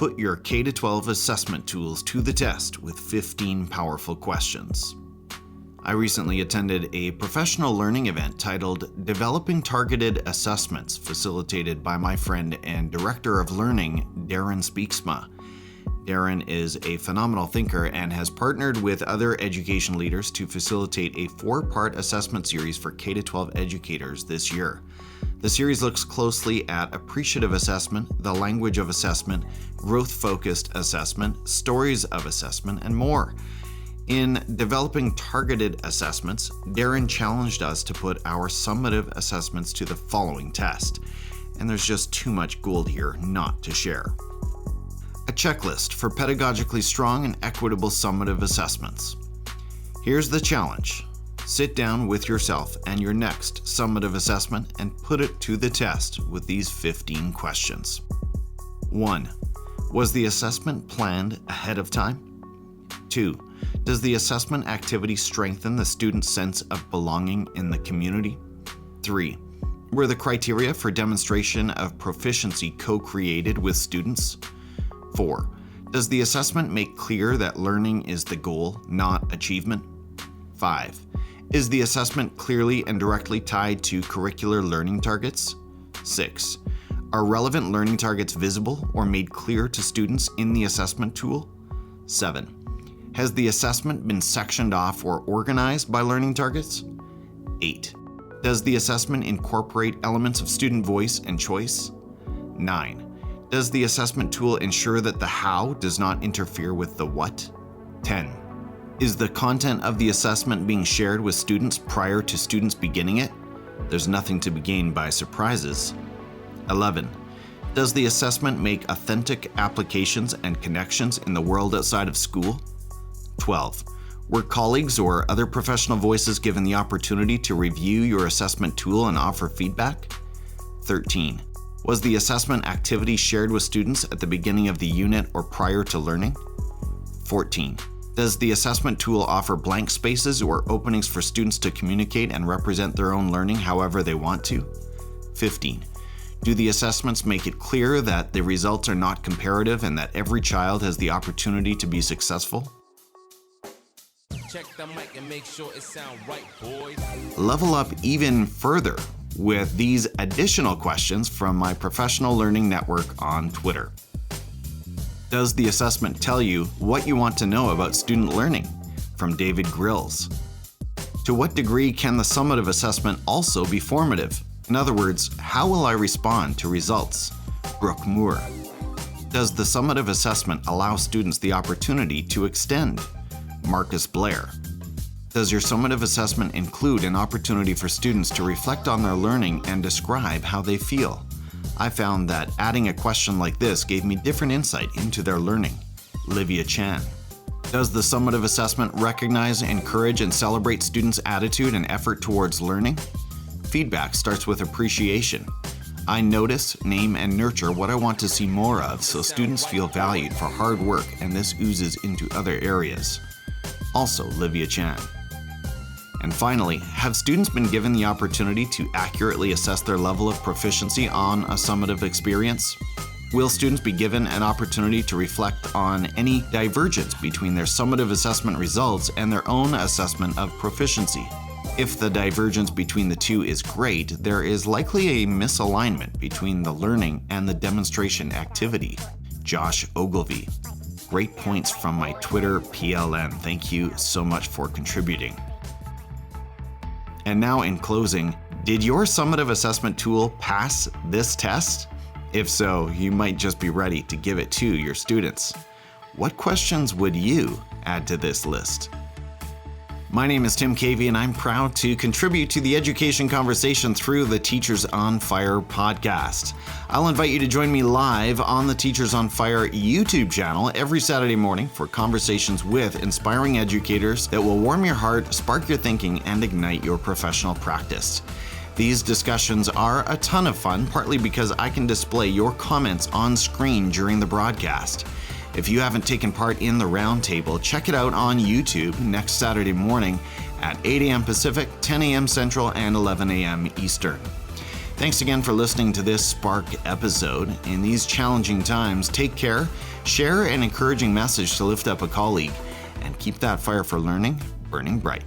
put your K-12 assessment tools to the test with 15 powerful questions. I recently attended a professional learning event titled Developing Targeted Assessments, facilitated by my friend and Director of Learning, Darren Spyksma. Darren is a phenomenal thinker and has partnered with other education leaders to facilitate a 4-part assessment series for K-12 educators this year. The series looks closely at appreciative assessment, the language of assessment, growth-focused assessment, stories of assessment, and more. In developing targeted assessments, Darren challenged us to put our summative assessments to the following test, and there's just too much gold here not to share. A checklist for pedagogically strong and equitable summative assessments. Here's the challenge. Sit down with yourself and your next summative assessment and put it to the test with these 15 questions. 1. Was the assessment planned ahead of time? 2. Does the assessment activity strengthen the student's sense of belonging in the community? 3. Were the criteria for demonstration of proficiency co-created with students? 4. Does the assessment make clear that learning is the goal, not achievement? 5. Is the assessment clearly and directly tied to curricular learning targets? 6. Are relevant learning targets visible or made clear to students in the assessment tool? 7. Has the assessment been sectioned off or organized by learning targets? 8. Does the assessment incorporate elements of student voice and choice? 9. Does the assessment tool ensure that the how does not interfere with the what? 10. Is the content of the assessment being shared with students prior to students beginning it? There's nothing to be gained by surprises. 11. Does the assessment make authentic applications and connections in the world outside of school? 12. Were colleagues or other professional voices given the opportunity to review your assessment tool and offer feedback? 13. Was the assessment activity shared with students at the beginning of the unit or prior to learning? 14. Does the assessment tool offer blank spaces or openings for students to communicate and represent their own learning however they want to? 15. Do the assessments make it clear that the results are not comparative and that every child has the opportunity to be successful? Check the mic and make sure it sound right, boys. Level up even further with these additional questions from my professional learning network on Twitter. Does the assessment tell you what you want to know about student learning? From David Grills. To what degree can the summative assessment also be formative? In other words, how will I respond to results? Brooke Moore. Does the summative assessment allow students the opportunity to extend? Marcus Blair. Does your summative assessment include an opportunity for students to reflect on their learning and describe how they feel? I found that adding a question like this gave me different insight into their learning. Livia Chan. Does the summative assessment recognize, encourage, and celebrate students' attitude and effort towards learning? Feedback starts with appreciation. I notice, name, and nurture what I want to see more of so students feel valued for hard work, and this oozes into other areas. Also, Livia Chan. And finally, have students been given the opportunity to accurately assess their level of proficiency on a summative experience? Will students be given an opportunity to reflect on any divergence between their summative assessment results and their own assessment of proficiency? If the divergence between the two is great, there is likely a misalignment between the learning and the demonstration activity. Josh Ogilvy. Great points from my Twitter PLN. Thank you so much for contributing. And now in closing, did your summative assessment tool pass this test? If so, you might just be ready to give it to your students. What questions would you add to this list? My name is Tim Cavey, and I'm proud to contribute to the education conversation through the Teachers on Fire podcast. I'll invite you to join me live on the Teachers on Fire YouTube channel every Saturday morning for conversations with inspiring educators that will warm your heart, spark your thinking, and ignite your professional practice. These discussions are a ton of fun, partly because I can display your comments on screen during the broadcast. If you haven't taken part in the roundtable, check it out on YouTube next Saturday morning at 8 a.m. Pacific, 10 a.m. Central, and 11 a.m. Eastern. Thanks again for listening to this Spark episode. In these challenging times, take care, share an encouraging message to lift up a colleague, and keep that fire for learning burning bright.